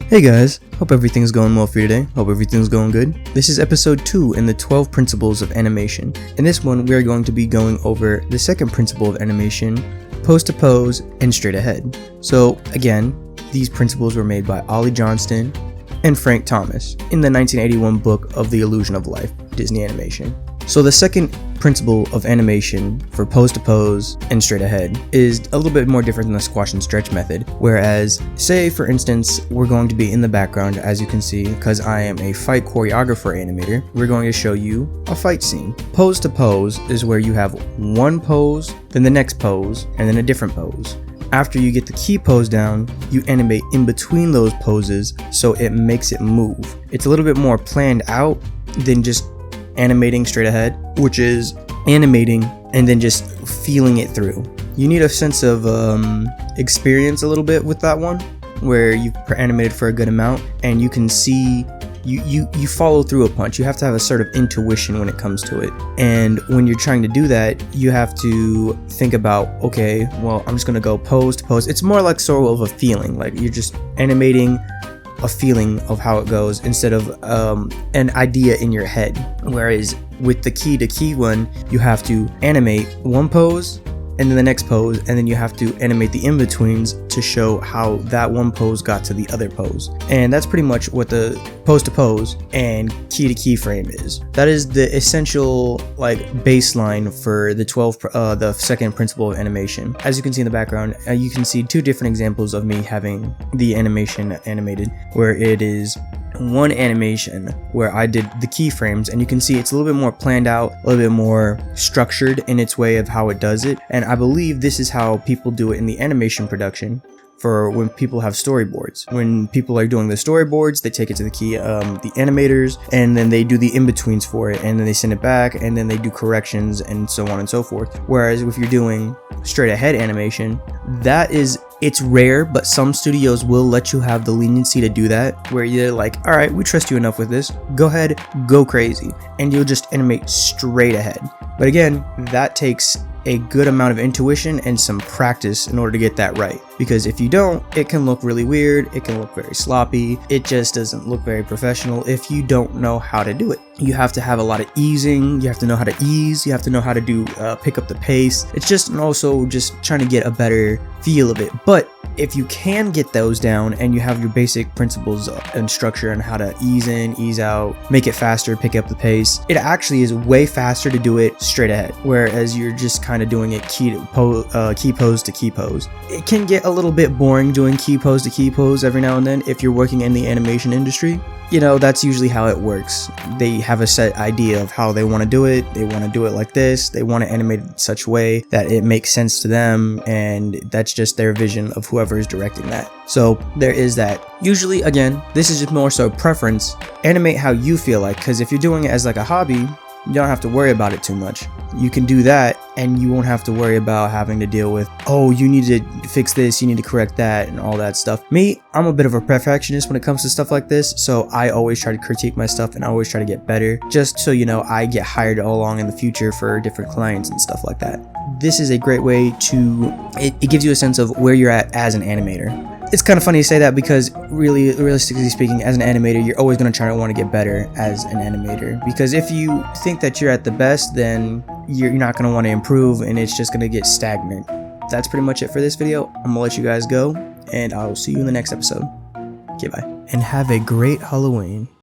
Hey guys, hope everything's going well for you today. Hope everything's going good. This is episode 2 in the 12 principles of animation. In this one, we are going to be going over the second principle of animation, pose to pose and straight ahead. So again, these principles were made by Ollie Johnston and Frank Thomas in the 1981 book of The Illusion of Life, Disney Animation. So the second principle of animation for pose to pose and straight ahead is a little bit more different than the squash and stretch method. Whereas, say for instance, we're going to be in the background, as you can see, because I am a fight choreographer animator, we're going to show you a fight scene. Pose to pose is where you have one pose, then the next pose, and then a different pose. After you get the key pose down, you animate in between those poses so it makes it move. It's a little bit more planned out than just animating straight ahead, which is animating and then just feeling it through. You need a sense of experience a little bit with that one, where you've animated for a good amount and you can see you follow through a punch. You have to have a sort of intuition when it comes to it. And when you're trying to do that, you have to think about, okay, well, I'm just gonna go pose to pose. It's more like sort of a feeling, like you're just animating a feeling of how it goes instead of an idea in your head. Whereas with the key to key one, you have to animate one pose and then the next pose, and then you have to animate the in-betweens to show how that one pose got to the other pose. And that's pretty much what the pose to pose and key to key frame is. That is the essential baseline for the second principle of animation. As you can see in the background, you can see two different examples of me having the animation animated, where it is one animation where I did the keyframes, and you can see it's a little bit more planned out, a little bit more structured in its way of how it does it. And I believe this is how people do it in the animation production for when people have storyboards. When people are doing the storyboards, they take it to the animators, and then they do the in-betweens for it, and then they send it back, and then they do corrections and so on and so forth. Whereas if you're doing straight ahead animation, it's rare, but some studios will let you have the leniency to do that, where you're like, all right, we trust you enough with this, go ahead, go crazy, and you'll just animate straight ahead. But again, that takes a good amount of intuition and some practice in order to get that right, because if you don't, it can look really weird, it can look very sloppy, it just doesn't look very professional if you don't know how to do it. You have to have a lot of easing, you have to know how to ease, you have to know how to do pick up the pace. It's just also just trying to get a better feel of it. But if you can get those down and you have your basic principles and structure on how to ease in, ease out, make it faster, pick up the pace, it actually is way faster to do it straight ahead. Whereas you're just kind of doing it key pose to key pose. It can get a little bit boring doing key pose to key pose every now and then if you're working in the animation industry. You know, that's usually how it works. They have a set idea of how they want to do it. They want to do it like this. They want to animate it in such a way that it makes sense to them, and that's just their vision of whoever is directing that. So there is that. Usually, again, this is just more so preference. Animate how you feel like, because if you're doing it as like a hobby, you don't have to worry about it too much. You can do that and you won't have to worry about having to deal with, oh, you need to fix this, you need to correct that, and all that stuff. Me, I'm a bit of a perfectionist when it comes to stuff like this, so I always try to critique my stuff and I always try to get better, just so you know I get hired all along in the future for different clients and stuff like that. This is a great way to, it gives you a sense of where you're at as an animator. It's kind of funny to say that because realistically speaking, as an animator, you're always going to try to want to get better as an animator. Because if you think that you're at the best, then you're not going to want to improve and it's just going to get stagnant. That's pretty much it for this video. I'm going to let you guys go and I'll see you in the next episode. Okay, bye. And have a great Halloween.